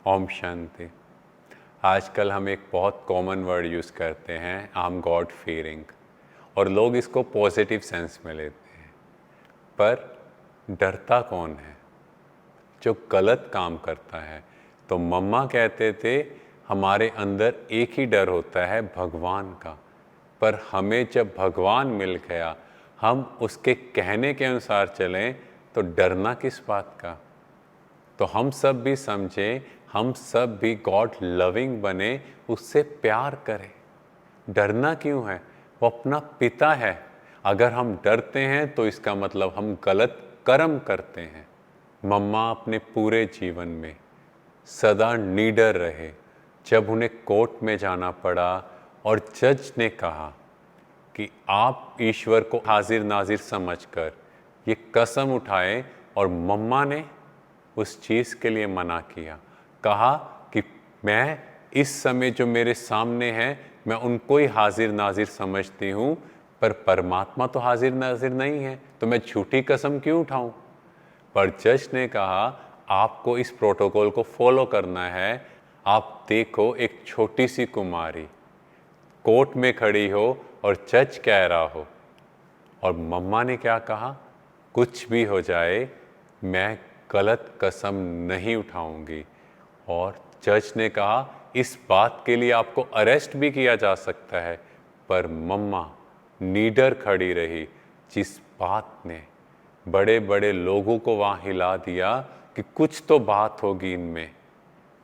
ओम शांति। आजकल हम एक बहुत कॉमन वर्ड यूज़ करते हैं, आई एम गॉड फीयरिंग, और लोग इसको पॉजिटिव सेंस में लेते हैं। पर डरता कौन है? जो गलत काम करता है। तो मम्मा कहते थे हमारे अंदर एक ही डर होता है, भगवान का। पर हमें जब भगवान मिल गया, हम उसके कहने के अनुसार चलें तो डरना किस बात का? तो हम सब भी समझें, हम सब भी गॉड लविंग बने, उससे प्यार करें। डरना क्यों है? वो अपना पिता है। अगर हम डरते हैं तो इसका मतलब हम गलत कर्म करते हैं। मम्मा अपने पूरे जीवन में सदा निडर रहे। जब उन्हें कोर्ट में जाना पड़ा और जज ने कहा कि आप ईश्वर को हाजिर नाजिर समझकर ये कसम उठाएं, और मम्मा ने उस चीज़ के लिए मना किया। कहा कि मैं इस समय जो मेरे सामने है, मैं उनको ही हाजिर नाजिर समझती हूँ, पर परमात्मा तो हाजिर नाजिर नहीं है, तो मैं झूठी कसम क्यों उठाऊं? पर जज ने कहा आपको इस प्रोटोकॉल को फॉलो करना है। आप देखो, एक छोटी सी कुमारी कोर्ट में खड़ी हो और जज कह रहा हो, और मम्मा ने क्या कहा? कुछ भी हो जाए, मैं गलत कसम नहीं उठाऊंगी। और जज ने कहा इस बात के लिए आपको अरेस्ट भी किया जा सकता है। पर मम्मा नीडर खड़ी रही, जिस बात ने बड़े बड़े लोगों को वहाँ हिला दिया कि कुछ तो बात होगी इनमें।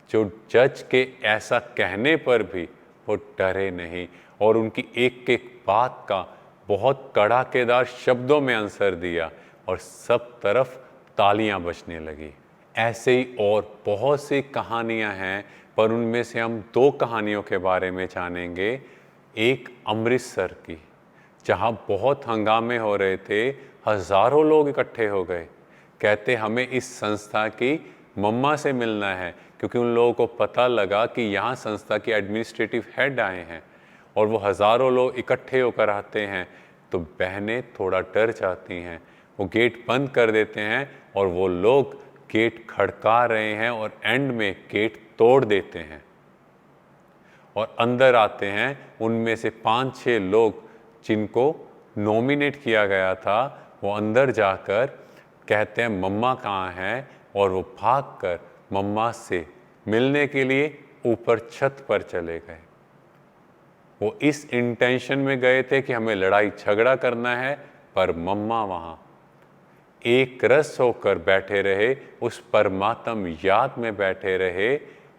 जो जज के ऐसा कहने पर भी वो डरे नहीं, और उनकी एक एक बात का बहुत कड़ाकेदार शब्दों में आंसर दिया, और सब तरफ तालियां बजने लगी। ऐसे ही और बहुत सी कहानियां हैं, पर उनमें से हम दो कहानियों के बारे में जानेंगे। एक अमृतसर की, जहां बहुत हंगामे हो रहे थे, हजारों लोग इकट्ठे हो गए। कहते हमें इस संस्था की मम्मा से मिलना है, क्योंकि उन लोगों को पता लगा कि यहाँ संस्था की एडमिनिस्ट्रेटिव हेड आए हैं, और वो हज़ारों लोग इकट्ठे होकर आते हैं। तो बहनें थोड़ा डर जाती हैं, वो गेट बंद कर देते हैं, और वो लोग गेट खड़का रहे हैं और एंड में गेट तोड़ देते हैं और अंदर आते हैं। उनमें से 5-6 लोग जिनको नॉमिनेट किया गया था, वो अंदर जाकर कहते हैं मम्मा कहाँ हैं, और वो भागकर मम्मा से मिलने के लिए ऊपर छत पर चले गए। वो इस इंटेंशन में गए थे कि हमें लड़ाई झगड़ा करना है, पर मम्मा वहाँ एक रस होकर बैठे रहे, उस परमात्म याद में बैठे रहे।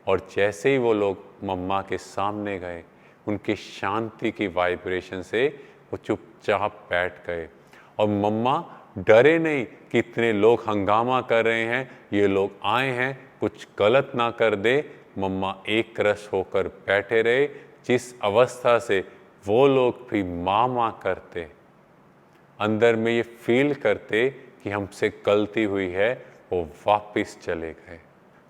और जैसे ही वो लोग मम्मा के सामने गए, उनकी शांति की वाइब्रेशन से वो चुपचाप बैठ गए। और मम्मा डरे नहीं कि इतने लोग हंगामा कर रहे हैं, ये लोग आए हैं, कुछ गलत ना कर दे। मम्मा एक रस होकर बैठे रहे, जिस अवस्था से वो लोग भी माँ माँ करते, अंदर में ये फील करते कि हमसे गलती हुई है, वो वापस चले गए।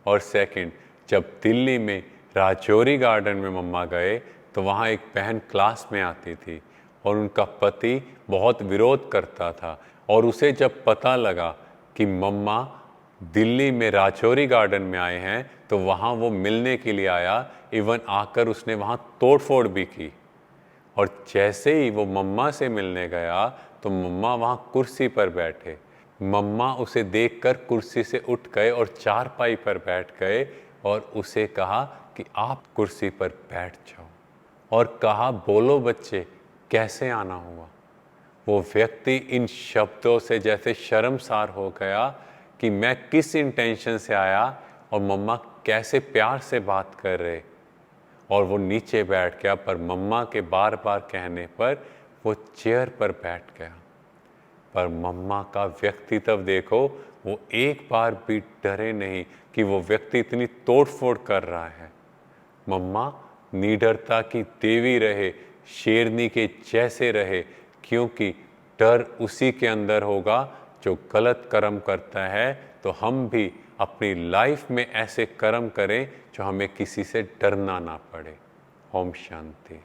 और सेकंड, जब दिल्ली में राजौरी गार्डन में मम्मा गए, तो वहाँ एक बहन क्लास में आती थी, और उनका पति बहुत विरोध करता था। और उसे जब पता लगा कि मम्मा दिल्ली में राजौरी गार्डन में आए हैं, तो वहाँ वो मिलने के लिए आया। इवन आकर उसने वहाँ तोड़फोड़ भी की। और जैसे ही वो मम्मा से मिलने गया, तो मम्मा वहाँ कुर्सी पर बैठे। मम्मा उसे देखकर कुर्सी से उठ गए और चारपाई पर बैठ गए, और उसे कहा कि आप कुर्सी पर बैठ जाओ। और कहा बोलो बच्चे, कैसे आना हुआ? वो व्यक्ति इन शब्दों से जैसे शर्मसार हो गया कि मैं किस इंटेंशन से आया, और मम्मा कैसे प्यार से बात कर रहे। और वो नीचे बैठ गया, पर मम्मा के बार बार कहने पर वो चेयर पर बैठ गया। पर मम्मा का व्यक्तित्व देखो, वो एक बार भी डरे नहीं कि वो व्यक्ति इतनी तोड़फोड़ कर रहा है। मम्मा निडरता की देवी रहे, शेरनी के जैसे रहे, क्योंकि डर उसी के अंदर होगा जो गलत कर्म करता है। तो हम भी अपनी लाइफ में ऐसे कर्म करें जो हमें किसी से डरना ना पड़े। ओम शांति।